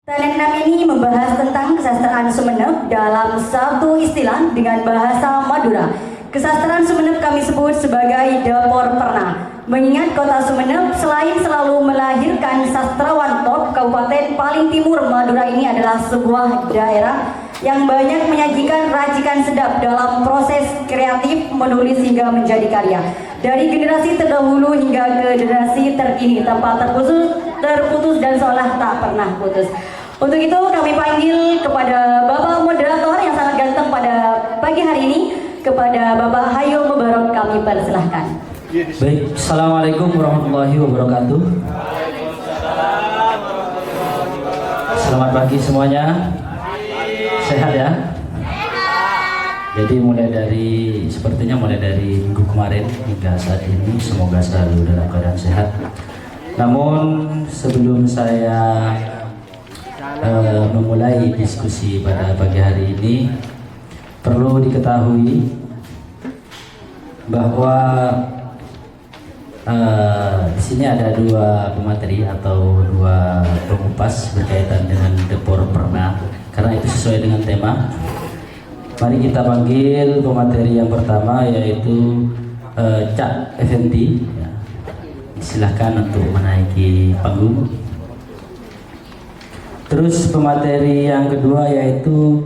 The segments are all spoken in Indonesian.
Talent ini membahas tentang kesastraan Sumeneb dalam satu istilah dengan bahasa Madura. Kesastraan Sumeneb kami sebut sebagai dapur pernah. Mengingat kota Sumeneb selain selalu melahirkan sastrawan top, kabupaten paling timur Madura ini adalah sebuah daerah yang banyak menyajikan racikan sedap dalam proses kreatif menulis hingga menjadi karya. Dari generasi terdahulu hingga ke generasi terkini tanpa terputus dan seolah tak pernah putus. Untuk itu kami panggil kepada Bapak Moderator yang sangat ganteng pada pagi hari ini, kepada Bapak Hayo Mubarok kami persilahkan. Baik, Assalamualaikum warahmatullahi wabarakatuh. Selamat pagi semuanya. Sehat ya? Jadi sepertinya mulai dari minggu kemarin hingga saat ini semoga selalu dalam keadaan sehat. Namun sebelum saya memulai diskusi pada pagi hari ini, perlu diketahui bahwa di sini ada dua pemateri atau dua pengupas berkaitan dengan dapur pernah, karena itu sesuai dengan tema. Mari kita panggil pemateri yang pertama, yaitu Cak Effendi. Silahkan untuk menaiki panggung. Terus pemateri yang kedua yaitu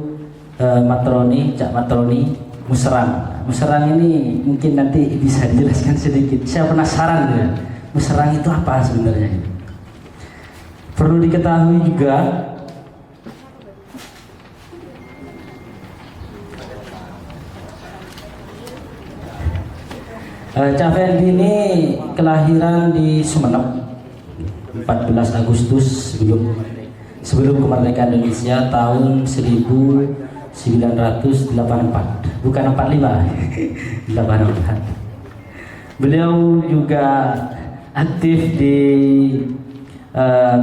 Matroni, Cak Matroni Musserang. Musserang ini mungkin nanti bisa dijelaskan sedikit. Saya penasaran ya, Musserang itu apa sebenarnya? Perlu diketahui juga Cak Effendi ini kelahiran di Sumeneb 14 Agustus sebelum kemerdekaan Indonesia tahun 1984, bukan 45, 84. Beliau juga aktif di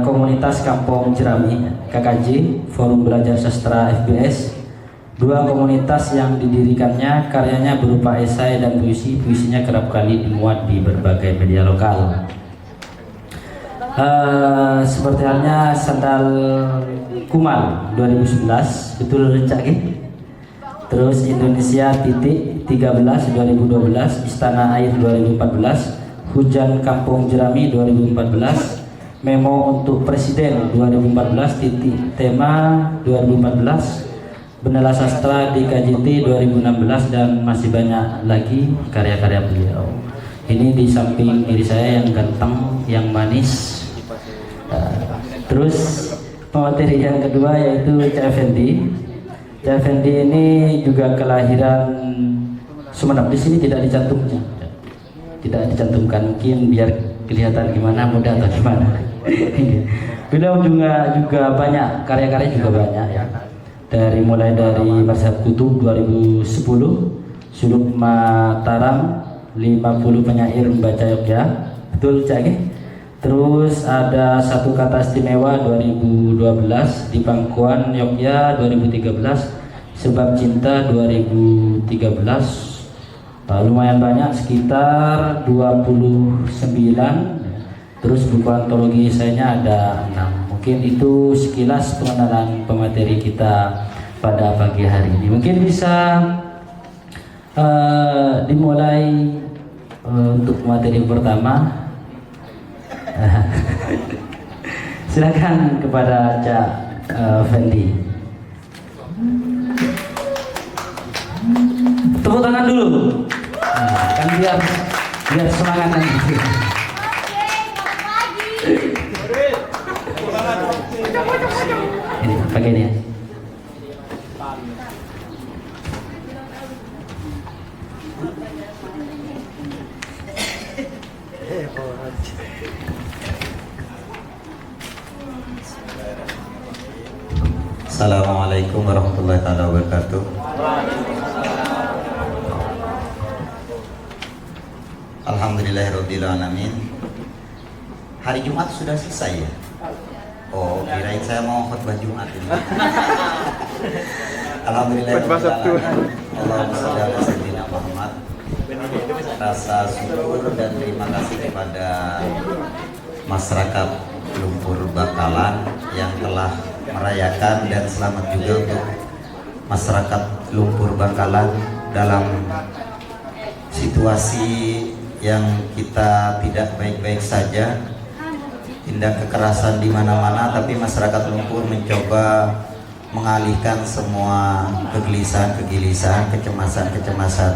komunitas Kampung Jerami KKJ, Forum Belajar Sastra FBS, dua komunitas yang didirikannya. Karyanya berupa esai dan puisi. Puisinya kerap kali dimuat di berbagai media lokal. Seperti halnya Sandal Kumal 2011, betul Cak? Terus Indonesia titik 13 2012, Istana Air 2014, Hujan Kampung Jerami 2014, Memo untuk Presiden 2014, titik tema 2014, Benela Sastra di KJT 2016, dan masih banyak lagi karya-karya beliau. Ini di samping diri saya yang ganteng, yang manis. Terus pemateri yang kedua yaitu Cak Effendi. Cak Effendi ini juga kelahiran Sumeneb. Di sini tidak dicantumkan, mungkin biar kelihatan gimana, muda atau gimana. Beliau juga banyak karya-karya, juga banyak ya. Mulai dari Mazhab Kutub 2010, Suluk Mataram 50 penyair membaca Yogya, betul Cak? Terus ada Satu Kata Istimewa 2012, Di Pangkuan Yogya 2013, Sebab Cinta 2013. Lumayan banyak, sekitar 29. Terus buku antologi esainya ada 6. Mungkin itu sekilas pengenalan pemateri kita pada pagi hari ini. Mungkin bisa dimulai untuk materi pertama. Silakan kepada Cak Effendi. Tepuk tangan dulu. Kan biar semangat nanti. Ini pakai ini ya. Assalamualaikum warahmatullahi wabarakatuh. Alhamdulillahirabbil alamin. Hari Jumat sudah selesai ya? Oh, kirain saya mau khutbah Jumat ini. Alhamdulillahirabbil alamin. Allahumma shalli ala sayyidina Muhammad. Rasa syukur dan terima kasih kepada masyarakat Lumpur Bakalan yang telah merayakan dan selamat juga untuk masyarakat Lumpur Bangkalan dalam situasi yang kita tidak baik-baik saja, tindak kekerasan di mana-mana, tapi masyarakat Lumpur mencoba mengalihkan semua kegelisahan, kecemasan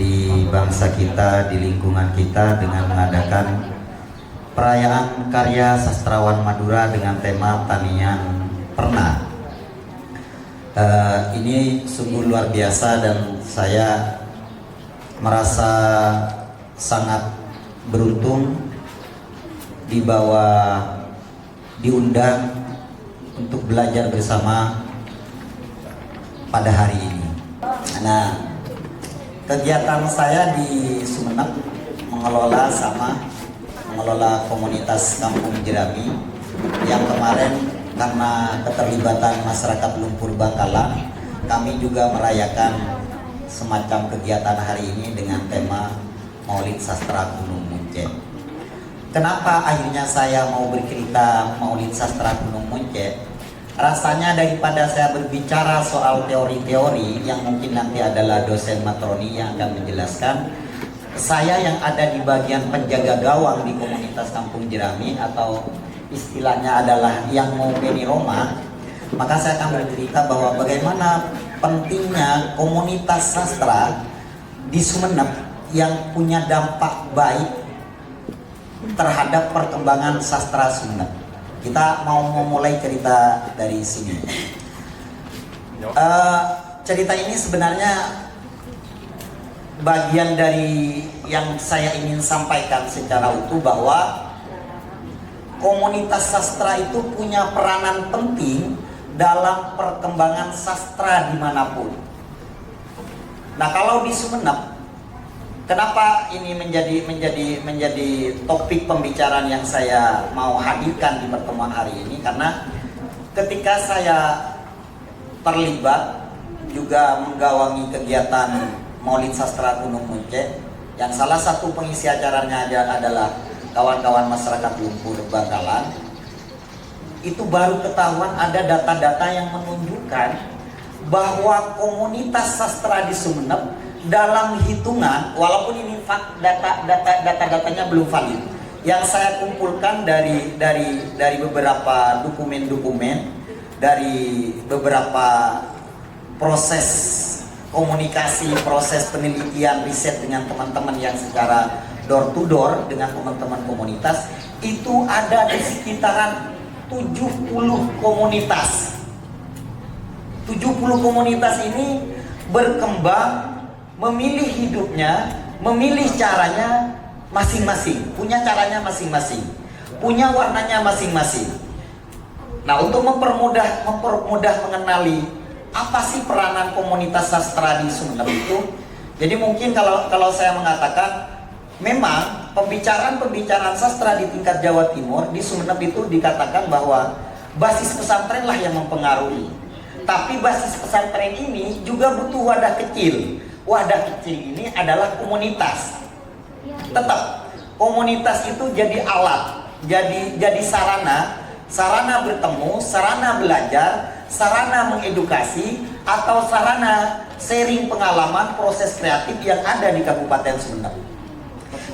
di bangsa kita, di lingkungan kita dengan mengadakan perayaan karya sastrawan Madura dengan tema Tanian Perna. Ini sungguh luar biasa dan saya merasa sangat beruntung diundang untuk belajar bersama pada hari ini. Nah, kegiatan saya di Sumeneb mengelola komunitas Kampung Jerami yang kemarin karena keterlibatan masyarakat Lumpur Bangkalan, kami juga merayakan semacam kegiatan hari ini dengan tema Maulid Sastra Gunung Muncet. Kenapa akhirnya saya mau bercerita Maulid Sastra Gunung Muncet? Rasanya daripada saya berbicara soal teori-teori yang mungkin nanti adalah dosen Matroni yang akan menjelaskan, saya yang ada di bagian penjaga gawang di komunitas Kampung Jerami atau istilahnya adalah yang mau beni Roma, maka saya akan bercerita bahwa bagaimana pentingnya komunitas sastra di Sumeneb yang punya dampak baik terhadap perkembangan sastra Sumeneb. Kita mau memulai cerita dari sini. Cerita ini sebenarnya bagian dari yang saya ingin sampaikan secara utuh bahwa komunitas sastra itu punya peranan penting dalam perkembangan sastra dimanapun. Nah, kalau di Sumeneb, kenapa ini menjadi topik pembicaraan yang saya mau hadirkan di pertemuan hari ini? Karena ketika saya terlibat juga menggawangi kegiatan Maulid Sastra Gunung Muncet, yang salah satu pengisi acaranya adalah kawan-kawan masyarakat Lumpur Bangkalan, itu baru ketahuan ada data-data yang menunjukkan bahwa komunitas sastra di Sumeneb dalam hitungan, walaupun ini data-datanya belum valid, yang saya kumpulkan dari beberapa dokumen-dokumen, dari beberapa proses komunikasi, proses penelitian, riset dengan teman-teman yang secara door to door dengan teman-teman komunitas, itu ada di sekitaran 70 komunitas. 70 komunitas ini berkembang, memilih hidupnya, memilih caranya masing-masing, punya caranya masing-masing, punya warnanya masing-masing. Nah, untuk mempermudah mengenali apa sih peranan komunitas sastra di Sumeneb itu, jadi mungkin kalau saya mengatakan memang pembicaraan sastra di tingkat Jawa Timur di Sumeneb itu dikatakan bahwa basis pesantren lah yang mempengaruhi. Tapi basis pesantren ini juga butuh wadah kecil. Wadah kecil ini adalah komunitas. Tetap komunitas itu jadi alat, jadi sarana bertemu, sarana belajar, sarana mengedukasi, atau sarana sharing pengalaman proses kreatif yang ada di Kabupaten Sumeneb.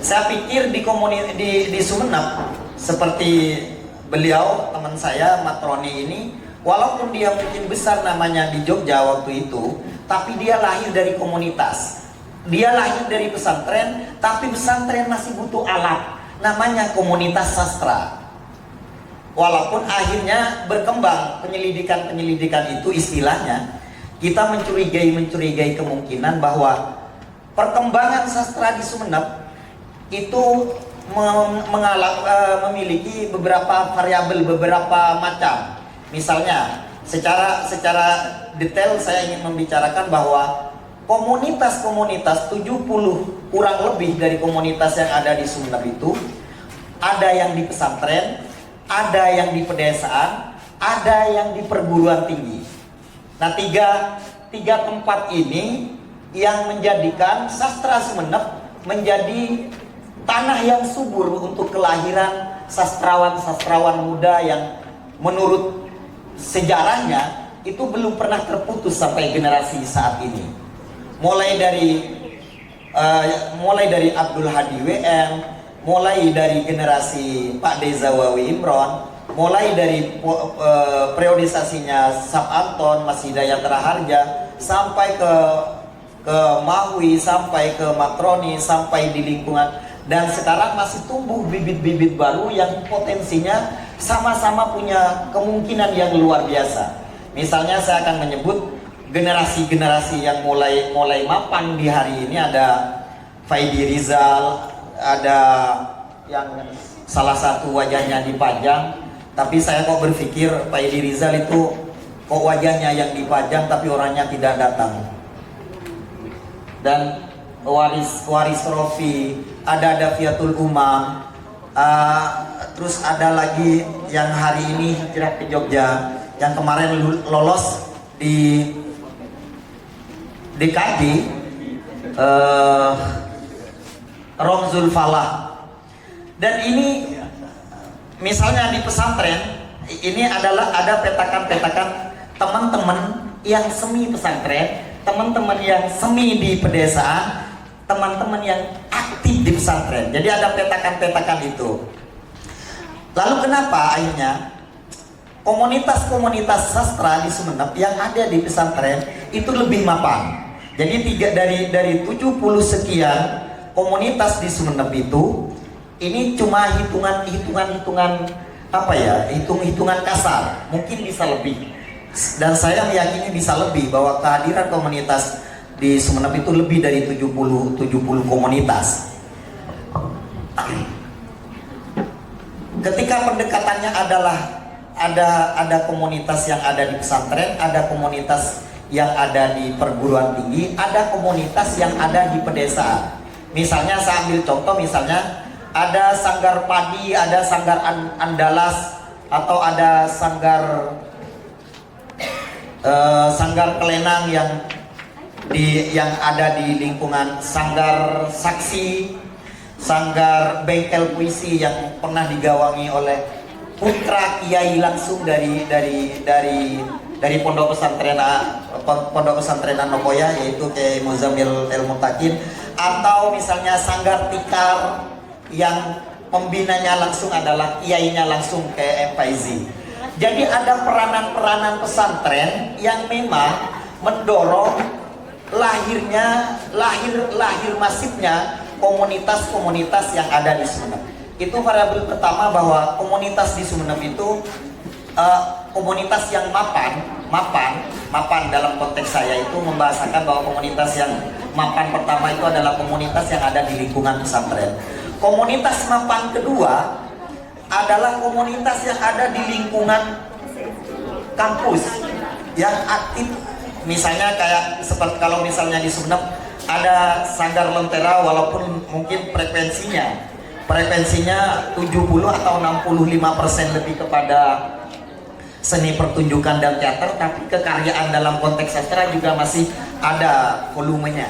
Saya pikir di Sumeneb, seperti beliau teman saya Matroni ini, walaupun dia mungkin besar namanya di Jogja waktu itu, tapi dia lahir dari komunitas. Dia lahir dari pesantren, tapi pesantren masih butuh alat, namanya komunitas sastra. Walaupun akhirnya berkembang penyelidikan itu istilahnya, kita mencurigai kemungkinan bahwa perkembangan sastra di Sumeneb itu memiliki beberapa variabel, beberapa macam. Misalnya, secara detail saya ingin membicarakan bahwa komunitas-komunitas 70 kurang lebih dari komunitas yang ada di Sumeneb itu, ada yang di pesantren, ada yang di pedesaan, ada yang di perguruan tinggi. Nah, tiga tempat ini yang menjadikan sastra Sumeneb menjadi tanah yang subur untuk kelahiran sastrawan-sastrawan muda yang menurut sejarahnya itu belum pernah terputus sampai generasi saat ini. Mulai dari Abdul Hadi WM, mulai dari generasi Pak Dezawawi Imron, mulai dari periodisasinya Sab Anton, Mas Hidayat Raharja, sampai ke Mahwi, sampai ke Makroni, sampai di lingkungan, dan sekarang masih tumbuh bibit-bibit baru yang potensinya sama-sama punya kemungkinan yang luar biasa. Misalnya saya akan menyebut generasi-generasi yang mulai mapan di hari ini. Ada Faidi Rizal, ada yang salah satu wajahnya dipajang, tapi saya kok berpikir Faidi Rizal itu kok wajahnya yang dipajang tapi orangnya tidak datang. Dan waris Rofi, ada Dafiatul Umam, terus ada lagi yang hari ini hijrah ke Jogja, yang kemarin lolos di DKD, Romzul Falah. Dan ini misalnya di pesantren ini adalah ada petakan-petakan teman-teman yang semi pesantren, teman-teman yang semi di pedesaan, teman-teman yang aktif di pesantren. Jadi ada petakan-petakan itu. Lalu kenapa akhirnya komunitas-komunitas sastra di Sumeneb yang ada di pesantren itu lebih mapan? Jadi dari 70 sekian komunitas di Sumeneb itu, ini cuma hitungan apa ya, hitungan kasar, mungkin bisa lebih. Dan saya meyakini bisa lebih, bahwa kehadiran komunitas di Sumeneb itu lebih dari 70 komunitas. Ketika pendekatannya adalah ada komunitas yang ada di pesantren, ada komunitas yang ada di perguruan tinggi, ada komunitas yang ada di pedesaan. Misalnya saya ambil contoh, misalnya ada sanggar padi, ada sanggar andalas, atau ada sanggar kelenang yang ada di lingkungan sanggar saksi, sanggar bengkel puisi yang pernah digawangi oleh putra kiai langsung dari pondok pesantren Anokoya, yaitu Kiai Muzamil El Mutakin, atau misalnya sanggar tikar yang pembinanya langsung adalah kiainya langsung ke Faizi. Jadi ada peranan-peranan pesantren yang memang mendorong lahir masifnya komunitas-komunitas yang ada di Sumeneb. Itu variabel pertama, bahwa komunitas di Sumeneb itu komunitas yang mapan dalam konteks saya itu membahasakan bahwa komunitas yang mapan pertama itu adalah komunitas yang ada di lingkungan pesantren. Komunitas mapan kedua adalah komunitas yang ada di lingkungan kampus yang aktif. Misalnya kayak seperti kalau misalnya di Sumeneb ada sanggar lentera, walaupun mungkin frekuensinya 70 atau 65% lebih kepada seni pertunjukan dan teater, tapi kekaryaan dalam konteks sastra juga masih ada volumenya.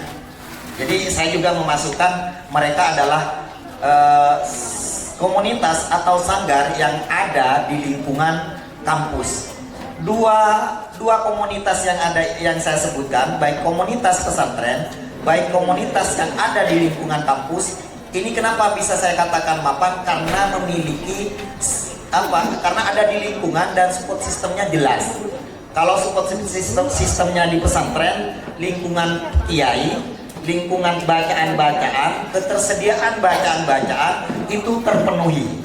Jadi saya juga memasukkan mereka adalah komunitas atau sanggar yang ada di lingkungan kampus. Dua komunitas yang ada yang saya sebutkan, baik komunitas pesantren, baik komunitas yang ada di lingkungan kampus, ini kenapa bisa saya katakan mapan? Karena memiliki karena ada di lingkungan dan support sistemnya jelas. Kalau support sistemnya di pesantren, lingkungan kiai, lingkungan bacaan-bacaan, ketersediaan bacaan-bacaan itu terpenuhi.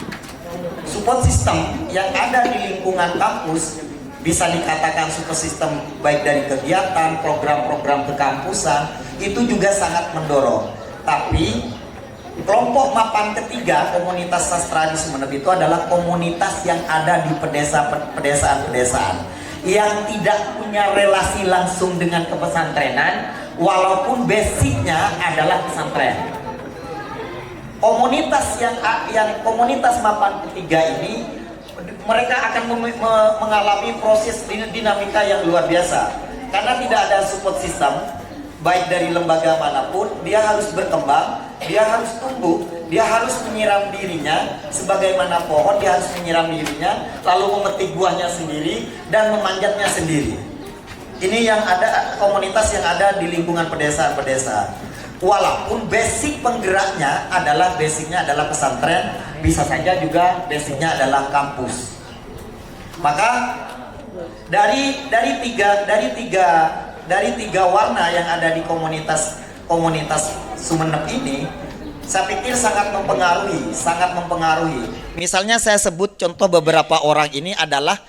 Support system yang ada di lingkungan kampus bisa dikatakan support system baik dari kegiatan, program-program kekampusan, itu juga sangat mendorong. Tapi kelompok mapan ketiga komunitas sastra di Sumeneb itu adalah komunitas yang ada di pedesaan-pedesaan yang tidak punya relasi langsung dengan kepesantrenan, walaupun basicnya adalah pesantren. Komunitas komunitas mapan ketiga ini, mereka akan mengalami proses dinamika yang luar biasa karena tidak ada support system baik dari lembaga manapun. Dia harus berkembang, dia harus tumbuh, Dia harus menyiram dirinya sebagaimana pohon, dia harus menyiram dirinya, lalu memetik buahnya sendiri dan memanjatnya sendiri. Ini yang ada, komunitas yang ada di lingkungan pedesaan-pedesaan. Walaupun basic penggeraknya adalah pesantren, bisa saja juga basicnya adalah kampus. Maka dari tiga warna yang ada di komunitas Sumeneb ini, saya pikir sangat mempengaruhi. Misalnya saya sebut contoh beberapa orang ini adalah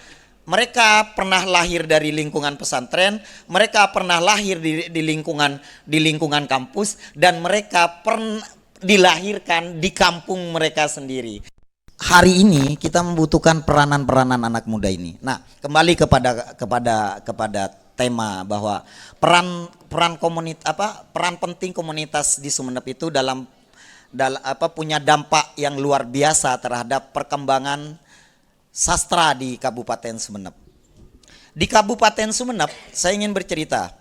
mereka pernah lahir dari lingkungan pesantren, mereka pernah lahir di lingkungan kampus, dan mereka pernah dilahirkan di kampung mereka sendiri. Hari ini kita membutuhkan peranan anak muda ini. Nah, kembali kepada tema bahwa peran penting komunitas di Sumeneb itu dalam punya dampak yang luar biasa terhadap perkembangan sastra di Kabupaten Sumeneb. Di Kabupaten Sumeneb, saya ingin bercerita.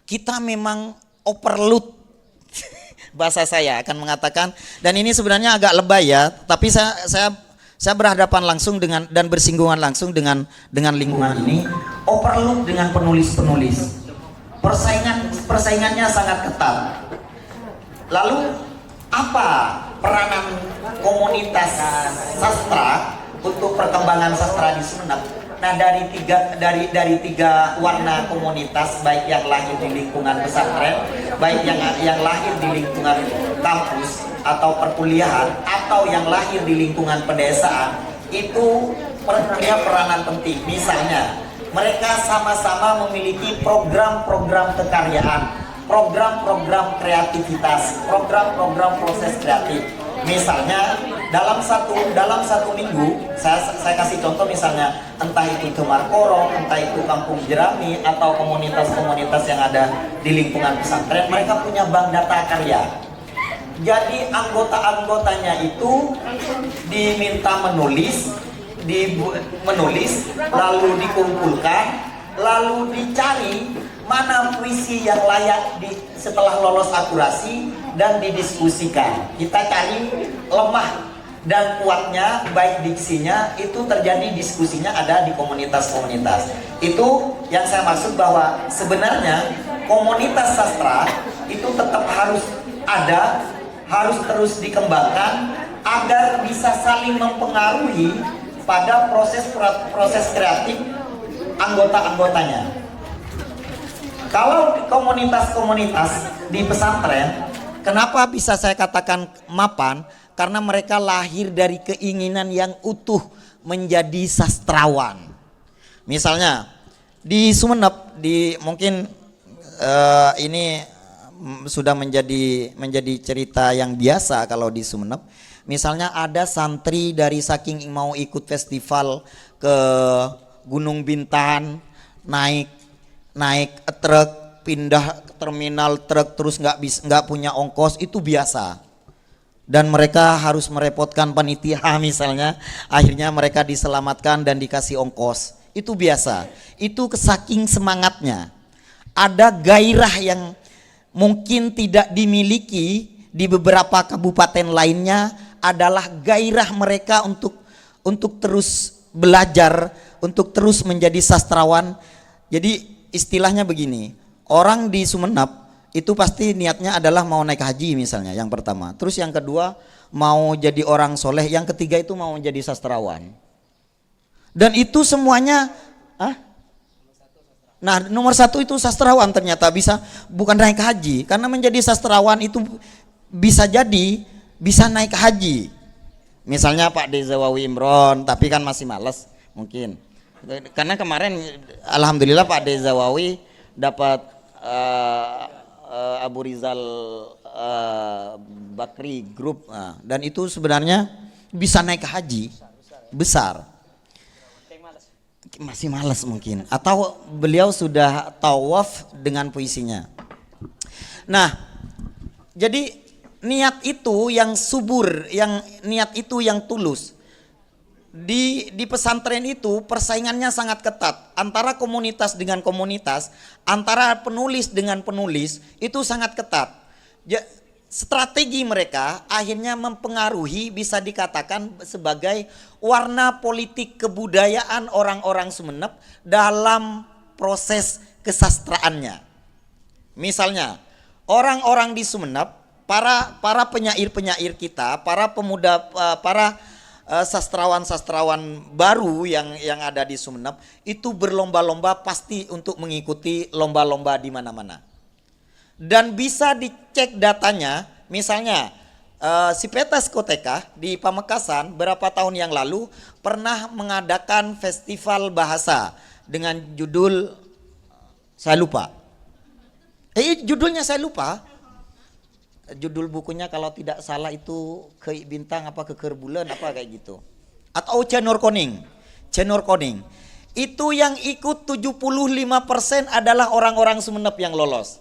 Kita memang overload, bahasa saya akan mengatakan, dan ini sebenarnya agak lebay ya, tapi saya berhadapan langsung dengan dan bersinggungan langsung dengan lingkungan ini. Overload dengan penulis-penulis. Persaingannya sangat ketat. Lalu apa peranan komunitas sastra untuk perkembangan sastra di Sumeneb? Nah, dari tiga warna komunitas, baik yang lahir di lingkungan pesantren, baik yang lahir di lingkungan kampus atau perkuliahan, atau yang lahir di lingkungan pedesaan, itu punya peranan penting. Misalnya, mereka sama-sama memiliki program-program kekaryaan, program-program kreativitas, program-program proses kreatif. Misalnya dalam satu minggu, saya kasih contoh, misalnya entah itu Gemar Korong, entah itu Kampung Jerami, atau komunitas-komunitas yang ada di lingkungan pesantren, mereka punya bank data karya. Jadi anggota-anggotanya itu diminta menulis, lalu dikumpulkan, lalu dicari mana puisi yang layak setelah lolos akurasi dan didiskusikan. Kita cari lemah dan kuatnya, baik diksinya, itu terjadi diskusinya ada di komunitas-komunitas. Itu yang saya maksud, bahwa sebenarnya komunitas sastra itu tetap harus ada, harus terus dikembangkan agar bisa saling mempengaruhi pada proses kreatif anggota-anggotanya. Kalau komunitas-komunitas di pesantren, kenapa bisa saya katakan mapan? Karena mereka lahir dari keinginan yang utuh menjadi sastrawan. Misalnya di Sumeneb, mungkin ini sudah menjadi cerita yang biasa kalau di Sumeneb. Misalnya ada santri dari saking mau ikut festival ke Gunung Bintan, naik truk, pindah ke terminal truk, terus nggak punya ongkos, itu biasa. Dan mereka harus merepotkan panitia misalnya, akhirnya mereka diselamatkan dan dikasih ongkos. Itu biasa. Itu saking semangatnya. Ada gairah yang mungkin tidak dimiliki di beberapa kabupaten lainnya, adalah gairah mereka untuk terus belajar, untuk terus menjadi sastrawan. Jadi istilahnya begini, orang di Sumeneb itu pasti niatnya adalah mau naik haji misalnya, yang pertama. Terus yang kedua mau jadi orang soleh, yang ketiga itu mau jadi sastrawan. Dan itu semuanya, nah nomor satu itu sastrawan, ternyata bisa, bukan naik haji. Karena menjadi sastrawan itu bisa jadi bisa naik haji. Misalnya Pak Dezawawi Imron, tapi kan masih males mungkin. Karena kemarin alhamdulillah Pak Dezawawi dapat Abu Rizal Bakri Group, dan itu sebenarnya bisa naik haji besar. Masih malas mungkin, atau beliau sudah tawaf dengan puisinya. Nah, jadi niat itu yang subur, niat itu yang tulus. di pesantren itu persaingannya sangat ketat antara komunitas dengan komunitas, antara penulis dengan penulis itu sangat ketat. Strategi mereka akhirnya mempengaruhi, bisa dikatakan sebagai warna politik kebudayaan orang-orang Sumeneb dalam proses kesastraannya. Misalnya orang-orang di Sumeneb, para penyair-penyair kita, para pemuda, para sastrawan-sastrawan baru yang ada di Sumeneb itu berlomba-lomba pasti untuk mengikuti lomba-lomba di mana-mana. Dan bisa dicek datanya, misalnya si Petas Koteka di Pamekasan berapa tahun yang lalu pernah mengadakan festival bahasa dengan judul saya lupa. Judulnya saya lupa. Judul bukunya kalau tidak salah itu Kei Bintang apa Keker Bulan apa kayak gitu. Atau Cenor Koning. Itu yang ikut 75% adalah orang-orang Sumeneb yang lolos.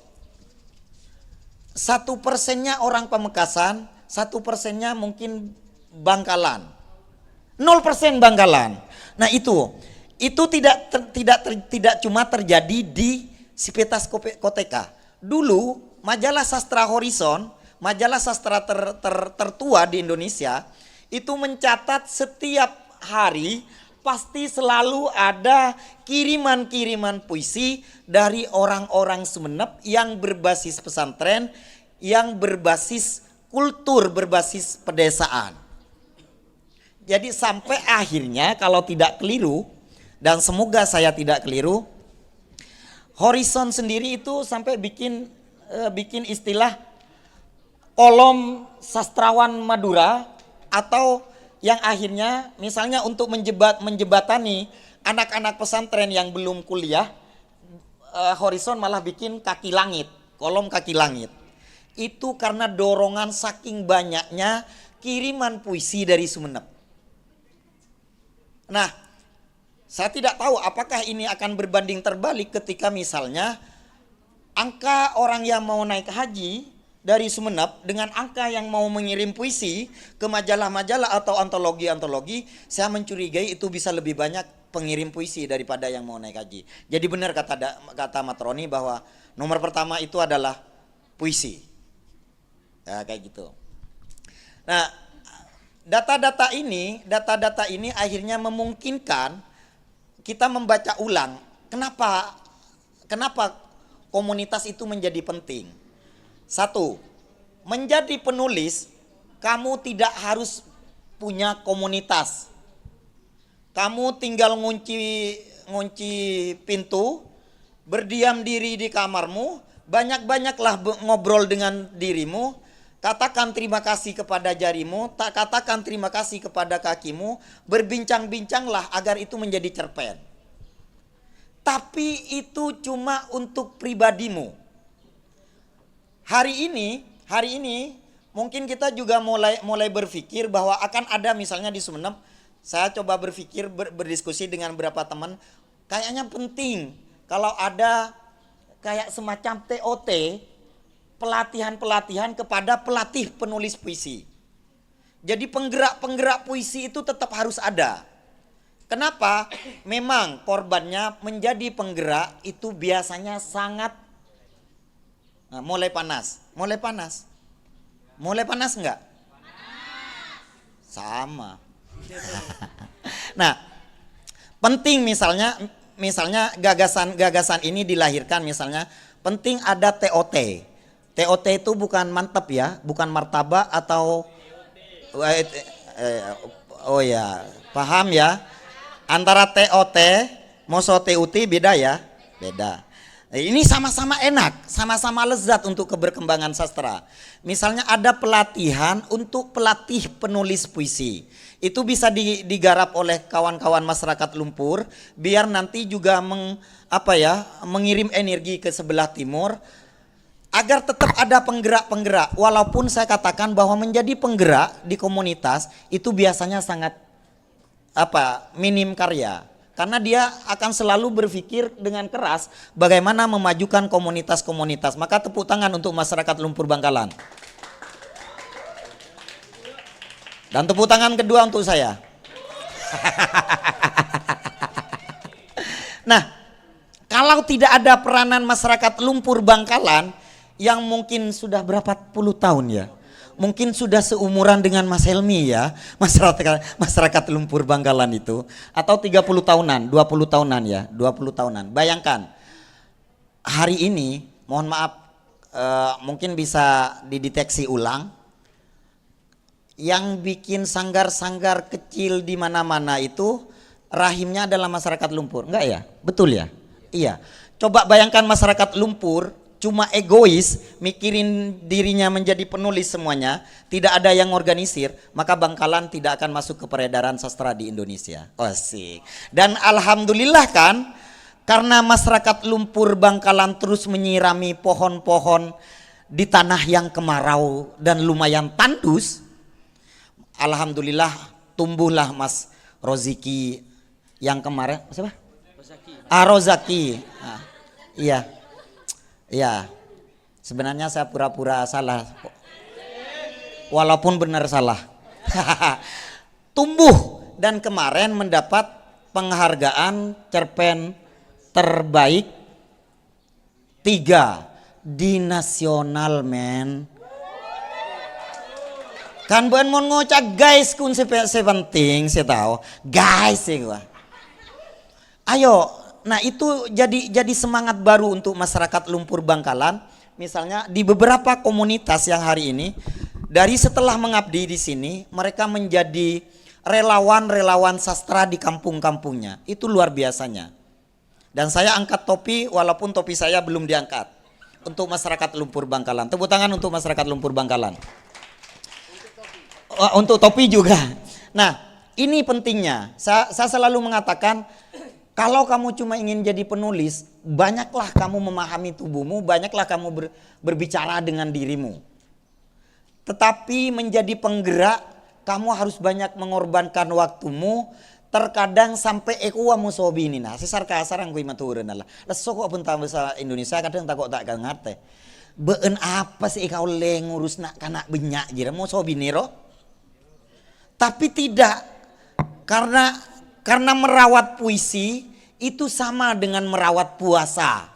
1%-nya orang Pamekasan, 1%-nya mungkin Bangkalan. 0% Bangkalan. Nah itu tidak cuma terjadi di Sipetas Koteka. Dulu majalah sastra Horizon, majalah sastra tertua di Indonesia, itu mencatat setiap hari pasti selalu ada kiriman-kiriman puisi dari orang-orang Sumeneb yang berbasis pesantren, yang berbasis kultur, berbasis pedesaan. Jadi sampai akhirnya kalau tidak keliru, dan semoga saya tidak keliru, Horizon sendiri itu sampai bikin istilah kolom sastrawan Madura, atau yang akhirnya misalnya untuk menjebatani anak-anak pesantren yang belum kuliah, Horizon malah bikin kaki langit, kolom kaki langit. Itu karena dorongan saking banyaknya kiriman puisi dari Sumeneb. Nah, saya tidak tahu apakah ini akan berbanding terbalik ketika misalnya angka orang yang mau naik haji dari Sumeneb dengan angka yang mau mengirim puisi ke majalah-majalah atau antologi-antologi, saya mencurigai itu bisa lebih banyak pengirim puisi daripada yang mau naik haji. Jadi benar kata Matroni bahwa nomor pertama itu adalah puisi. Ya, kayak gitu. Nah, data-data ini akhirnya memungkinkan kita membaca ulang. Kenapa komunitas itu menjadi penting? Satu, menjadi penulis, kamu tidak harus punya komunitas. Kamu tinggal ngunci pintu, berdiam diri di kamarmu, banyak-banyaklah ngobrol dengan dirimu, katakan terima kasih kepada jarimu, katakan terima kasih kepada kakimu, berbincang-bincanglah agar itu menjadi cerpen. Tapi itu cuma untuk pribadimu. Hari ini mungkin kita juga mulai berpikir bahwa akan ada misalnya di Sumeneb, saya coba berpikir berdiskusi dengan beberapa teman, kayaknya penting kalau ada kayak semacam TOT, pelatihan kepada pelatih penulis puisi. Jadi penggerak puisi itu tetap harus ada. Kenapa? Memang korbannya menjadi penggerak itu biasanya sangat mulai panas enggak? Sama. Nah, penting misalnya gagasan ini dilahirkan, misalnya penting ada TOT. TOT itu bukan mantap ya, bukan martabak atau oh ya, paham ya? Antara TOT, moso TUT beda ya? Beda. Ini sama-sama enak, sama-sama lezat untuk keberkembangan sastra. Misalnya ada pelatihan untuk pelatih penulis puisi. Itu bisa digarap oleh kawan-kawan masyarakat Lumpur biar nanti juga mengirim energi ke sebelah timur agar tetap ada penggerak-penggerak. Walaupun saya katakan bahwa menjadi penggerak di komunitas itu biasanya sangat minim karya. Karena dia akan selalu berpikir dengan keras bagaimana memajukan komunitas-komunitas. Maka tepuk tangan untuk masyarakat Lumpur Bangkalan. Dan tepuk tangan kedua untuk saya. Nah, kalau tidak ada peranan masyarakat Lumpur Bangkalan yang mungkin sudah berapa puluh tahun ya, mungkin sudah seumuran dengan Mas Helmi ya, masyarakat Lumpur Bangkalan itu, atau 30 tahunan, 20 tahunan ya, 20 tahunan. Bayangkan, hari ini, mohon maaf, mungkin bisa dideteksi ulang, yang bikin sanggar-sanggar kecil di mana-mana itu rahimnya adalah masyarakat Lumpur, enggak ya? Betul ya? Iya. Coba bayangkan masyarakat Lumpur cuma egois, mikirin dirinya menjadi penulis semuanya, tidak ada yang organisir, maka Bangkalan tidak akan masuk ke peredaran sastra di Indonesia. Asik. Dan alhamdulillah kan, karena masyarakat Lumpur Bangkalan terus menyirami pohon-pohon di tanah yang kemarau dan lumayan tandus, alhamdulillah tumbuhlah Mas Roziki yang kemarin siapa? Rozaki. Nah, iya. Iya. Sebenarnya saya pura-pura salah. Walaupun benar salah. Tumbuh dan kemarin mendapat penghargaan cerpen terbaik 3 di nasional, men. Kan bukan mau ngocak guys kun sepenting saya tahu guys ya gua. Ayo, nah itu jadi semangat baru untuk masyarakat Lumpur Bangkalan. Misalnya di beberapa komunitas yang hari ini dari setelah mengabdi di sini mereka menjadi relawan-relawan sastra di kampung-kampungnya. Itu luar biasanya. Dan saya angkat topi walaupun topi saya belum diangkat untuk masyarakat Lumpur Bangkalan. Tepuk tangan untuk masyarakat Lumpur Bangkalan. Untuk topi juga. Nah, ini pentingnya. Saya selalu mengatakan, kalau kamu cuma ingin jadi penulis, banyaklah kamu memahami tubuhmu, banyaklah kamu berbicara dengan dirimu. Tetapi menjadi penggerak, kamu harus banyak mengorbankan waktumu. Terkadang sampai ekuamu sobi ini nah. Sesar kasar yang kui maturan lah. Lesok pun tahu bahasa Indonesia kadang takut tak ngerti. Beun apa sih kau le ngurus nak kanak benyak jira mau sobi nero? Tapi tidak, karena merawat puisi itu sama dengan merawat puasa.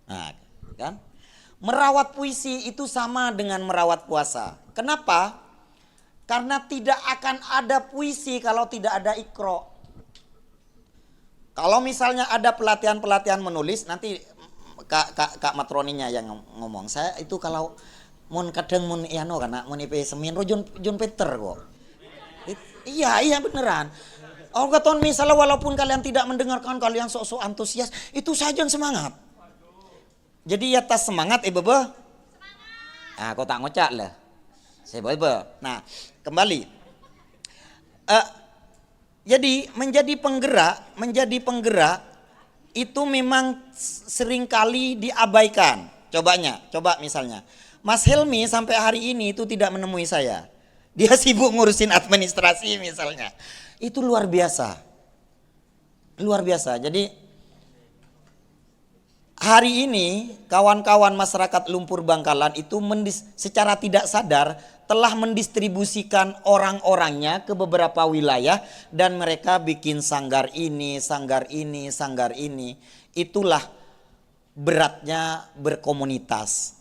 Nah, kan? Merawat puisi itu sama dengan merawat puasa. Kenapa? Karena tidak akan ada puisi kalau tidak ada ikro. Kalau misalnya ada pelatihan-pelatihan menulis, nanti Kak Matroninya yang ngomong. Saya itu kalau mun kadang mun iano kana mun ipe semin ro John Peter kok. Iya beneran. Oh katon misalnya walaupun kalian tidak mendengarkan kalian sok-sok antusias, itu saja semangat. Jadi ya tas semangat bebe. Ah kau tak ngocak lah. Saya bebe. Nah, kembali. Jadi menjadi penggerak itu memang seringkali diabaikan. Coba misalnya. Mas Helmi sampai hari ini itu tidak menemui saya. Dia sibuk ngurusin administrasi misalnya. Itu luar biasa. Luar biasa. Jadi hari ini kawan-kawan masyarakat Lumpur Bangkalan itu secara tidak sadar telah mendistribusikan orang-orangnya ke beberapa wilayah dan mereka bikin sanggar ini, sanggar ini, sanggar ini. Itulah beratnya berkomunitas.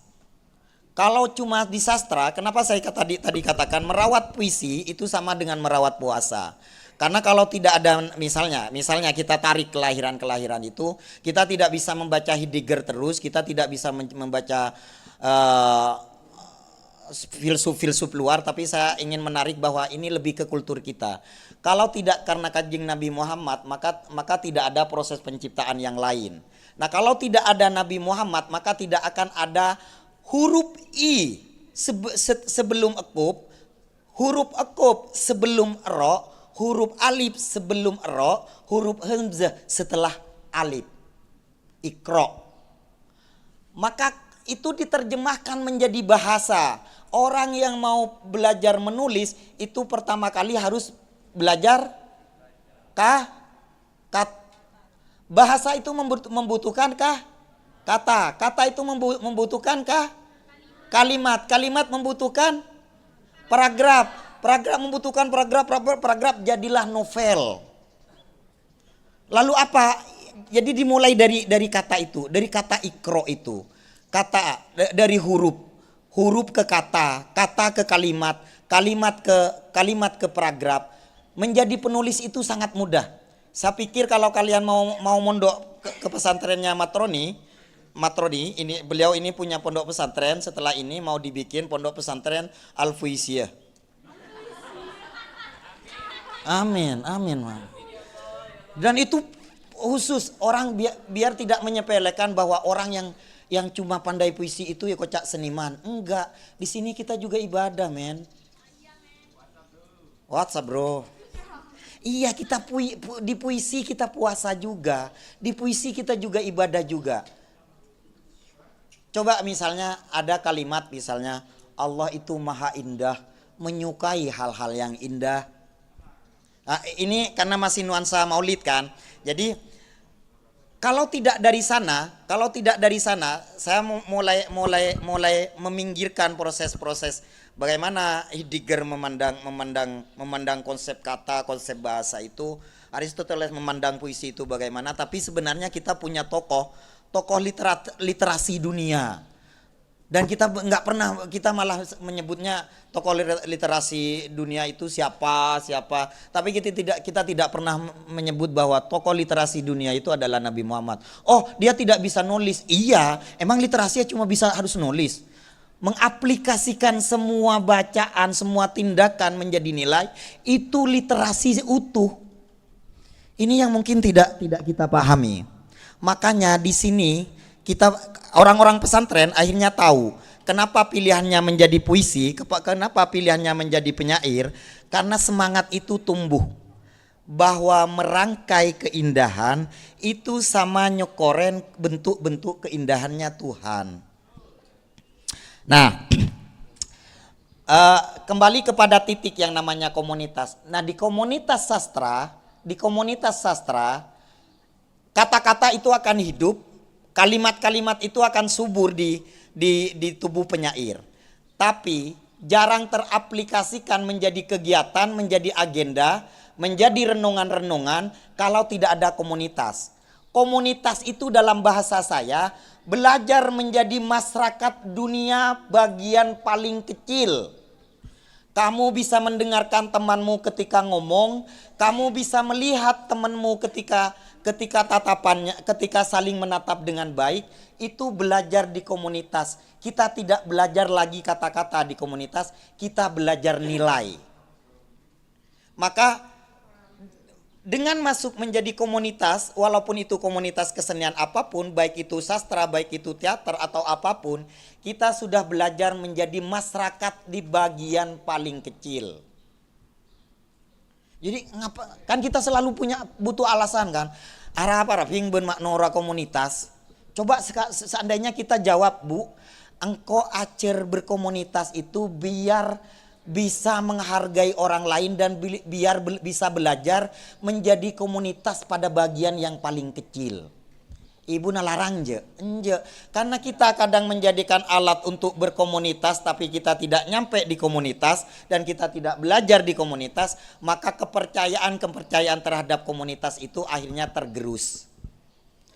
Kalau cuma di sastra, kenapa saya tadi katakan merawat puisi itu sama dengan merawat puasa. Karena kalau tidak ada misalnya kita tarik kelahiran itu, kita tidak bisa membaca Heidegger terus, kita tidak bisa membaca filsuf luar, tapi saya ingin menarik bahwa ini lebih ke kultur kita. Kalau tidak karena Kanjeng Nabi Muhammad, maka tidak ada proses penciptaan yang lain. Nah, kalau tidak ada Nabi Muhammad, maka tidak akan ada huruf I sebelum ekub, huruf ekub sebelum ro, huruf alif sebelum ro, huruf hamzah setelah alif. Iqra. Maka itu diterjemahkan menjadi bahasa. Orang yang mau belajar menulis itu pertama kali harus belajar bahasa itu membutuhkankah kata? Kata itu membutuhkankah kalimat? Kalimat membutuhkan paragraf. Paragraf membutuhkan paragraf jadilah novel. Lalu apa? Jadi dimulai dari kata itu, dari kata ikro itu. Kata dari huruf ke kata ke kalimat, kalimat ke paragraf. Menjadi penulis itu sangat mudah. Saya pikir kalau kalian mau mondok ke pesantrennya Matroni, beliau ini punya pondok pesantren, setelah ini mau dibikin pondok pesantren Al-Fuisiyah. Amin, amin, man. Dan itu khusus orang biar tidak menyepelekan bahwa orang yang cuma pandai puisi itu ya kocak seniman. Enggak, di sini kita juga ibadah, men. WhatsApp, bro. Iya, kita di puisi kita puasa juga, di puisi kita juga ibadah juga. Coba misalnya ada kalimat misalnya Allah itu maha indah, menyukai hal-hal yang indah. Nah, ini karena masih nuansa maulid kan. Jadi kalau tidak dari sana, saya mulai meminggirkan proses-proses bagaimana Heidegger memandang konsep kata, konsep bahasa itu. Aristoteles memandang puisi itu bagaimana. Tapi sebenarnya kita punya tokoh literasi dunia. Dan kita malah menyebutnya tokoh literasi dunia itu siapa. Tapi kita tidak pernah menyebut bahwa tokoh literasi dunia itu adalah Nabi Muhammad. Oh, dia tidak bisa nulis. Iya, emang literasinya cuma harus nulis. Mengaplikasikan semua bacaan, semua tindakan menjadi nilai, itu literasi utuh. Ini yang mungkin tidak kita pahami. Makanya di sini kita orang-orang pesantren akhirnya tahu kenapa pilihannya menjadi puisi, kenapa pilihannya menjadi penyair, karena semangat itu tumbuh bahwa merangkai keindahan itu sama nyokoren bentuk-bentuk keindahannya Tuhan. Nah, kembali kepada titik yang namanya komunitas. Nah, di komunitas sastra kata-kata itu akan hidup. Kalimat-kalimat itu akan subur di tubuh penyair. Tapi jarang teraplikasikan menjadi kegiatan, menjadi agenda, menjadi renungan-renungan kalau tidak ada komunitas. Komunitas itu dalam bahasa saya belajar menjadi masyarakat dunia bagian paling kecil. Kamu bisa mendengarkan temanmu ketika ngomong, kamu bisa melihat temanmu ketika tatapannya, ketika saling menatap dengan baik, itu belajar di komunitas. Kita tidak belajar lagi kata-kata di komunitas, kita belajar nilai. Maka dengan masuk menjadi komunitas, walaupun itu komunitas kesenian apapun, baik itu sastra, baik itu teater atau apapun, kita sudah belajar menjadi masyarakat di bagian paling kecil. Jadi kan kita selalu butuh alasan kan. Arah apa raping ben maknora komunitas. Coba seandainya kita jawab, Bu, engkau acer berkomunitas itu biar bisa menghargai orang lain dan biar bisa belajar menjadi komunitas pada bagian yang paling kecil. Ibu nalarang enje. Karena kita kadang menjadikan alat untuk berkomunitas tapi kita tidak nyampe di komunitas dan kita tidak belajar di komunitas, maka kepercayaan terhadap komunitas itu akhirnya tergerus.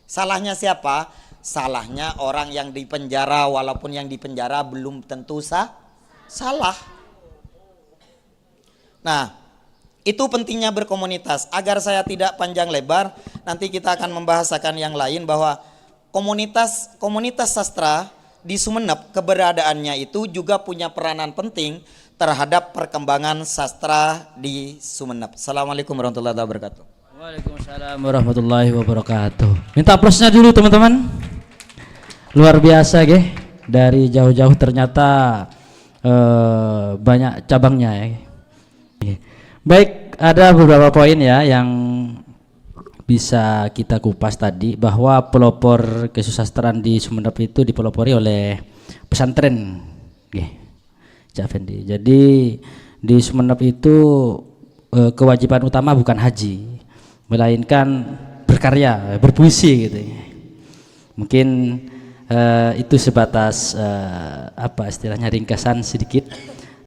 Salahnya siapa? Salahnya orang yang dipenjara, walaupun yang dipenjara belum tentu salah. Nah, itu pentingnya berkomunitas. Agar saya tidak panjang lebar, nanti kita akan membahasakan yang lain bahwa komunitas sastra di Sumeneb keberadaannya itu juga punya peranan penting terhadap perkembangan sastra di Sumeneb. Assalamualaikum warahmatullahi wabarakatuh. Waalaikumsalam warahmatullahi wabarakatuh. Minta aplausnya dulu teman-teman. Luar biasa dari jauh-jauh ternyata banyak cabangnya ya. Baik, ada beberapa poin ya yang bisa kita kupas tadi, bahwa pelopor kesusastraan di Sumeneb itu dipelopori oleh pesantren. Cak Fendi. Jadi di Sumeneb itu kewajiban utama bukan haji, melainkan berkarya, berpuisi gitu. Mungkin itu sebatas apa istilahnya ringkasan sedikit.